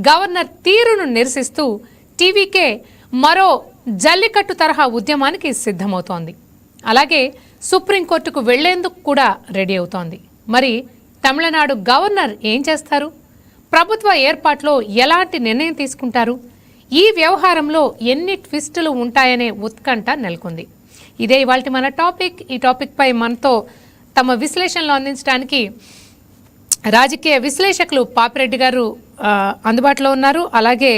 Governor తీరును నిరసిస్తూ TVK మరో జల్లికట్టు తరహా ఉద్యమానికి సిద్ధమవుతోంది. అలాగే సుప్రీంకోర్టుకు వెళ్లేందుకు కూడా రెడీ అవుతోంది. మరి తమిళనాడు గవర్నర్ ఏం చేస్తారు? ప్రభుత్వ ఏర్పాట్లో ఎలాంటి నిర్ణయం తీసుకుంటారు? ఈ వ్యవహారంలో ఎన్ని ట్విస్టులు ఉంటాయనే ఉత్కంఠ నెలకొంది. ఇదే ఇవాల్టి మన టాపిక్. ఈ టాపిక్ పై మనతో తమ విశ్లేషణలు అందించడానికి రాజకీయ విశ్లేషకులు పాపిరెడ్డి గారు అందుబాటులో ఉన్నారు. అలాగే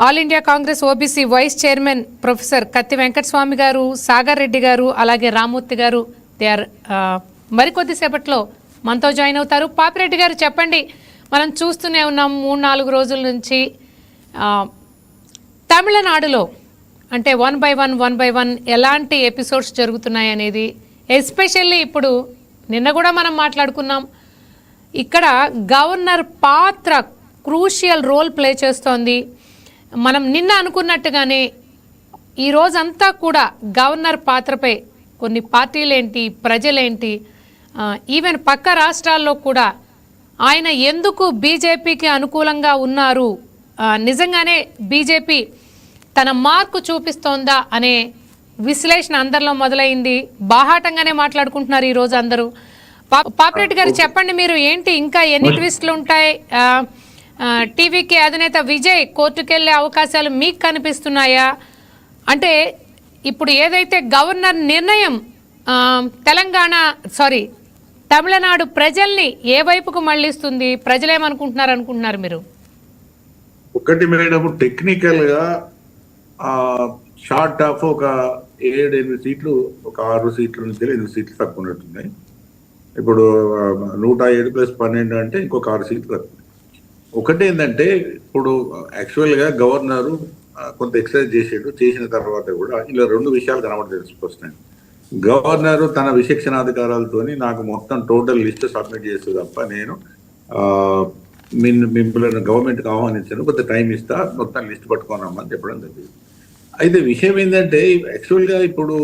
all India Congress OBC vice chairman professor Katti Venkataswamy గారు, సాగర్ రెడ్డి గారు, అలాగే రామ్మూర్తి గారు దే ఆర్ మరికొద్దిసేపట్లో మనతో జాయిన్ అవుతారు. పాపిరెడ్డి గారు చెప్పండి, మనం చూస్తూనే ఉన్నాం 3-4 రోజుల నుంచి తమిళనాడులో అంటే వన్ బై వన్ ఎలాంటి ఎపిసోడ్స్ జరుగుతున్నాయి అనేది, ఎస్పెషల్లీ ఇప్పుడు నిన్న కూడా మనం మాట్లాడుకున్నాం, ఇక్కడ గవర్నర్ పాత్ర క్రూషియల్ రోల్ ప్లే చేస్తోంది. మనం నిన్న అనుకున్నట్టుగానే ఈరోజంతా కూడా గవర్నర్ పాత్రపై కొన్ని పార్టీలేంటి, ప్రజలేంటి, ఈవెన్ పక్క రాష్ట్రాల్లో కూడా ఆయన ఎందుకు బీజేపీకి అనుకూలంగా ఉన్నారు, నిజంగానే బీజేపీ తన మార్కు చూపిస్తోందా అనే విశ్లేషణ అందరిలో మొదలైంది. బాహాటంగానే మాట్లాడుకుంటున్నారు ఈరోజు అందరూ. పాపిరెడ్డి గారు చెప్పండి, మీరు ఏంటి ఇంకా ఎన్ని ట్విస్టులు ఉంటాయి? టీవీకి అధినేత విజయ్ కోర్టుకెళ్లే అవకాశాలు మీకు కనిపిస్తున్నాయా? అంటే ఇప్పుడు ఏదైతే గవర్నర్ నిర్ణయం తమిళనాడు ప్రజల్ని ఏ వైపుకు మళ్లిస్తుంది? ప్రజలేమనుకుంటున్నారు మీరు? ఒకటి మేడం, టెక్నికల్ గా షార్ట్ ఆఫ్ ఒక 7-8 సీట్లు, ఒక 6 సీట్ల నుంచి 8 సీట్లు తక్కువ ఉన్నట్టున్నాయి. ఇప్పుడు 107+12 అంటే ఇంకొక 6 సీట్లు తక్కువ. ఒకటి ఏంటంటే, ఇప్పుడు యాక్చువల్ గా గవర్నరు కొంత ఎక్సర్సైజ్ చేసిన తర్వాత కూడా ఇలా 2 విషయాలు కనబడతాయి స్పష్టంగా. గవర్నరు తన విచక్షణాధికారాలతోని నాకు మొత్తం టోటల్ లిస్ట్ సబ్మిట్ చేస్తే తప్ప నేను మిమ్మల్ని గవర్నమెంట్కి ఆహ్వానించాను, కొంత టైం ఇస్తా, మొత్తం లిస్ట్ పట్టుకోనమ్మని చెప్పడం జరిగింది. అయితే విషయం ఏంటంటే, యాక్చువల్గా ఇప్పుడు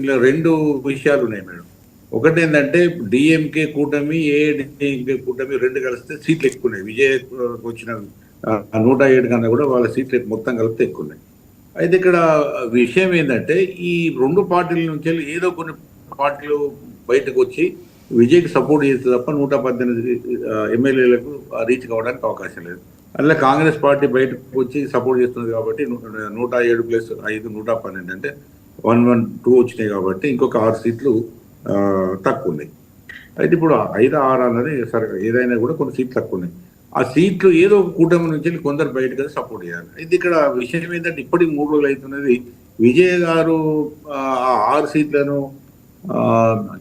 ఇలా 2 విషయాలు ఉన్నాయి మేడం. ఒకటి ఏంటంటే, డిఎంకే కూటమి, ఏఐడిఎంకే కూటమి 2 కలిస్తే సీట్లు ఎక్కువ ఉన్నాయి. విజయ్ వచ్చిన 107 కన్నా కూడా వాళ్ళ సీట్లు మొత్తం కలిపితే ఎక్కువ ఉన్నాయి. అయితే ఇక్కడ విషయం ఏంటంటే, ఈ 2 పార్టీల నుంచి ఏదో కొన్ని పార్టీలు బయటకు వచ్చి విజయ్కి సపోర్ట్ చేస్తే తప్ప 118 ఎమ్మెల్యేలకు రీచ్ కావడానికి అవకాశం లేదు. అట్లా కాంగ్రెస్ పార్టీ బయటకు వచ్చి సపోర్ట్ చేస్తుంది కాబట్టి 107+5 112 అంటే 112 వచ్చినాయి కాబట్టి ఇంకొక 6 సీట్లు తక్కువ ఉన్నాయి. అయితే ఇప్పుడు 5-6 అన్నది సరే, ఏదైనా కూడా కొన్ని సీట్లు తక్కువ ఉన్నాయి. ఆ సీట్లు ఏదో ఒక కూటమి నుంచి కొందరు బయటకు సపోర్ట్ చేయాలి. అయితే ఇక్కడ విషయం ఏంటంటే, ఇప్పటికి 3 రోజులు అవుతున్నది. విజయ్ గారు ఆ 6 సీట్లను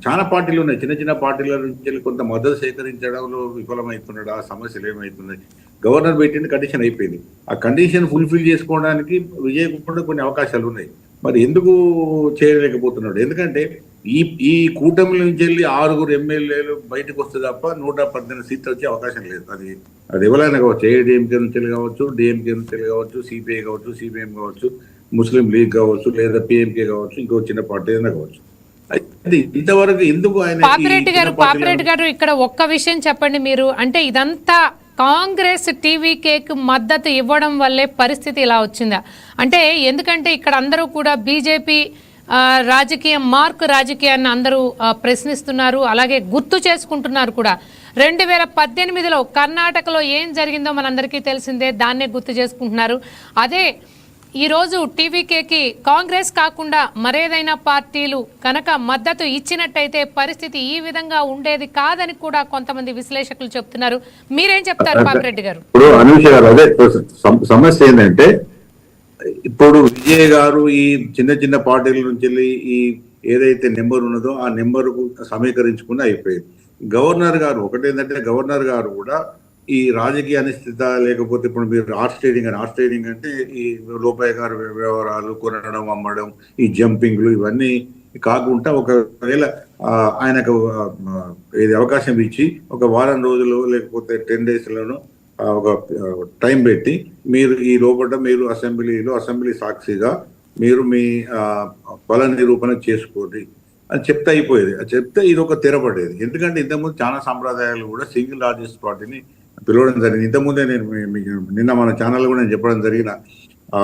చాలా పార్టీలు ఉన్నాయి, చిన్న పార్టీల నుంచి కొంత మద్దతు సేకరించడంలో విఫలమవుతున్నాడు. ఆ సమస్యలు ఏమవుతున్నాయి? గవర్నర్ పెట్టిన కండిషన్ అయిపోయింది. ఆ కండిషన్ ఫుల్ఫిల్ చేసుకోవడానికి విజయ్ కూడా కొన్ని అవకాశాలు ఉన్నాయి. మరి ఎందుకు చేయలేకపోతున్నాడు? ఎందుకంటే ఈ కూటమి నుంచి వెళ్ళి 6 ఎమ్మెల్యేలు బయటకు వస్తే తప్ప 118 సీట్లు వచ్చే అవకాశం లేదు. అది ఎవరైనా కావచ్చు, ఏఐడిఎంకే నుంచి కావచ్చు, డిఎంకే నుంచి కావచ్చు, సిపిఐ కావచ్చు, సిపిఎం కావచ్చు, ముస్లిం లీగ్ కావచ్చు, లేదా పిఎంకే కావచ్చు, ఇంకో చిన్న పార్టీ ఏదైనా కావచ్చు. ఇంతవరకు ఎందుకు ఆయన? పాపిరెడ్డి గారు ఇక్కడ ఒక్క విషయం చెప్పండి మీరు. అంటే ఇదంతా కాంగ్రెస్ టీవీకేకి మద్దతు ఇవ్వడం వల్లే పరిస్థితి ఇలా వచ్చిందా? అంటే ఎందుకంటే ఇక్కడ అందరూ కూడా బీజేపీ మార్కు రాజకీయాన్ని అందరూ ప్రశ్నిస్తున్నారు, అలాగే గుర్తు చేసుకుంటున్నారు కూడా. 2018లో కర్ణాటకలో ఏం జరిగిందో మనందరికీ తెలిసిందే, దాన్నే గుర్తు చేసుకుంటున్నారు. అదే ఈరోజు టీవీకేకి కాంగ్రెస్ కాకుండా మరేదైనా పార్టీలు కనుక మద్దతు ఇచ్చినట్టయితే పరిస్థితి ఈ విధంగా ఉండేది కాదని కూడా కొంతమంది విశ్లేషకులు చెప్తున్నారు. మీరేం చెప్తారు పాపిరెడ్డి గారు? ఇప్పుడు అనూష గారు, అదే సమస్య ఏంటంటే, ఇప్పుడు విజయ్ గారు ఈ చిన్న పార్టీల నుంచి ఈ ఏదైతే నెంబర్ ఉన్నదో ఆ నెంబర్కు సమీకరించుకుని అయిపోయింది. గవర్నర్ గారు ఒకటేంటంటే, గవర్నర్ గారు కూడా ఈ రాజకీయ అనిశ్చిత, లేకపోతే ఇప్పుడు మీరు ఆర్ట్స్ ట్రేడింగ్ అంటే ఈ లోపయ్య గారు వ్యవహారాలు, కొనడం, అమ్మడం, ఈ జంపింగ్లు ఇవన్నీ కాకుండా ఒకవేళ ఆయనకు ఇది అవకాశం ఇచ్చి ఒక వారం రోజులు లేకపోతే 10 డేస్లను ఒక టైం పెట్టి మీరు ఈ లోపల మీరు అసెంబ్లీ సాక్షిగా మీరు మీ బల నిరూపణ చేసుకోండి అని చెప్తే అయిపోయేది. చెప్తే ఇది ఒక తెరపడేది. ఎందుకంటే ఇంతకుముందు చాలా సంప్రదాయాలు కూడా సింగిల్ లార్జెస్ట్ పార్టీని పిలవడం జరిగింది. ఇంతకుముందే నేను మీకు నిన్న మన ఛానల్ కూడా నేను చెప్పడం జరిగిన ఆ,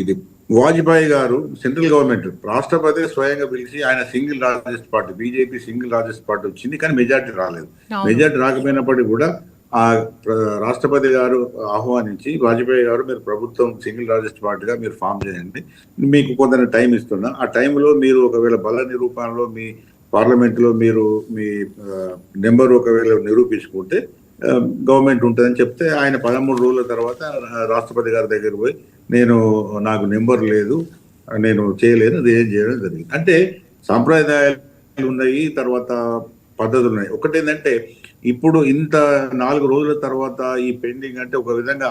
ఇది వాజ్పేయి గారు సెంట్రల్ గవర్నమెంట్ రాష్ట్రపతి స్వయంగా పిలిచి ఆయన single largest party BJP single largest party వచ్చింది, కానీ మెజార్టీ రాలేదు. అవును. మెజార్టీ రాకపోయినప్పటికీ కూడా ఆ రాష్ట్రపతి గారు ఆహ్వానించి వాజ్పేయి గారు మీరు ప్రభుత్వం సింగిల్ లార్జెస్ట్ పార్టీగా మీరు ఫామ్ చేయండి, మీకు కొంత టైం ఇస్తున్నా, ఆ టైంలో మీరు ఒకవేళ బల నిరూపణలో మీ పార్లమెంట్లో మీరు మీ నెంబర్ ఒకవేళ నిరూపించుకుంటే గవర్నమెంట్ ఉంటుందని చెప్తే ఆయన 13 రోజుల తర్వాత రాష్ట్రపతి గారి దగ్గర పోయి నాకు నెంబర్ లేదు, నేను చేయలేను, రిజైన్ చేయడం జరిగింది. అంటే సాంప్రదాయాలు ఉన్నాయి, తర్వాత పద్ధతులు ఉన్నాయి. ఒకటేంటంటే ఇప్పుడు ఇంత 4 రోజుల తర్వాత ఈ పెండింగ్ అంటే ఒక విధంగా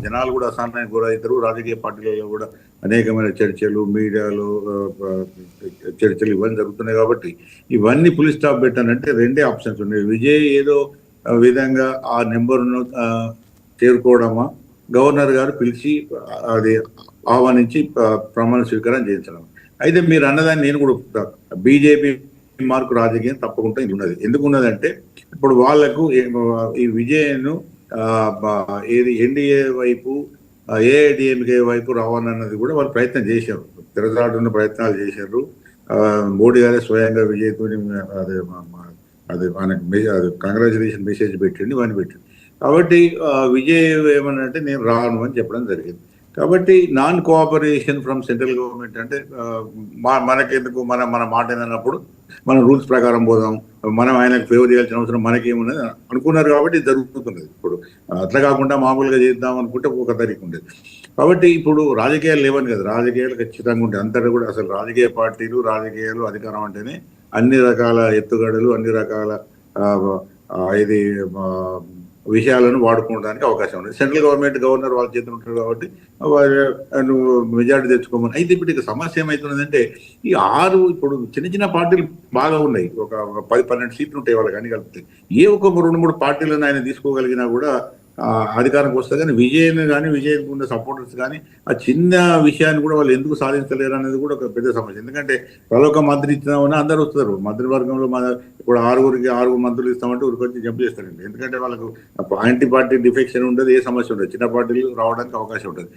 జనాలు కూడా అసహనానికి గురవుతారు. రాజకీయ పార్టీలలో కూడా అనేకమైన చర్చలు, మీడియాలో చర్చలు ఇవన్నీ జరుగుతున్నాయి. కాబట్టి ఇవన్నీ ఫుల్ స్టాప్ పెట్టానంటే రెండే ఆప్షన్స్ ఉన్నాయి. విజయ్ ఏదో విధంగా ఆ నెంబర్ను చేరుకోవడమా, గవర్నర్ గారు పిలిచి అది ఆహ్వానించి ప్రమాణ స్వీకారం చేయించడం. అయితే మీరు అన్నదాన్ని నేను కూడా ఒప్పుతా. బీజేపీ మార్కు రాజకీయం తప్పకుండా ఇది ఉన్నది. ఎందుకు ఉన్నదంటే ఇప్పుడు వాళ్లకు ఈ విజయను ఏది ఎన్డీఏ వైపు ఏఐడిఎంకే వైపు రావాలన్నది కూడా వాళ్ళు ప్రయత్నం చేశారు, తిరగాడున్న ప్రయత్నాలు చేశారు. మోడీ గారే స్వయంగా విజయ్తో అది మనకి అది కంగ్రాచులేషన్ మెసేజ్ పెట్టండి, ఇవన్నీ పెట్టండి. కాబట్టి విజయ్ ఏమనంటే నేను రాను అని చెప్పడం జరిగింది. కాబట్టి non cooperation from central government అంటే మనకెందుకు, మన మాట ఏదన్నప్పుడు మనం రూల్స్ ప్రకారం పోదాం, మనం ఆయనకు ఫేవర్ చేయాల్సిన అవసరం మనకేమున్నది అనుకున్నారు. కాబట్టి ఇది జరుగుతున్నది. ఇప్పుడు అట్లా కాకుండా మామూలుగా చేద్దాం అనుకుంటే ఒక తరీకు ఉండేది. కాబట్టి ఇప్పుడు రాజకీయాలు లేవని కదా, రాజకీయాలు ఖచ్చితంగా ఉంటాయి. అంతటా కూడా అసలు రాజకీయ పార్టీలు, రాజకీయాలు, అధికారం అంటేనే అన్ని రకాల ఎత్తుగడలు, అన్ని రకాల ఇది విషయాలను వాడుకోవడానికి అవకాశం ఉంది. సెంట్రల్ గవర్నమెంట్ గవర్నర్ వాళ్ళ చేతులు ఉంటారు కాబట్టి నువ్వు మెజారిటీ తెచ్చుకోమని. అయితే ఇప్పుడు ఇక సమస్య ఏమవుతున్నదంటే ఈ 6 ఇప్పుడు చిన్న చిన్న పార్టీలు బాగా ఉన్నాయి, ఒక 10-12 సీట్లు ఉంటాయి వాళ్ళకి అన్ని కలిపితే. ఏ ఒక 2-3 పార్టీలను ఆయన తీసుకోగలిగినా కూడా అధికారంకి వస్తుంది. కానీ విజయ్ ఉన్న సపోర్టర్స్ కానీ ఆ చిన్న విషయాన్ని కూడా వాళ్ళు ఎందుకు సాధించలేరు అనేది కూడా ఒక పెద్ద సమస్య. ఎందుకంటే ఒక మంత్రి ఇచ్చినామని అందరూ వస్తారు. మంత్రివర్గంలో ఇప్పుడు 6 మంత్రులు ఇస్తామంటే ఊరికి వచ్చి జంప్ చేస్తారండి. ఎందుకంటే వాళ్ళకు యాంటీ పార్టీ డిఫెక్షన్ ఉండదు, ఏ సమస్య ఉండదు, చిన్న పార్టీలు రావడానికి అవకాశం ఉంటుంది.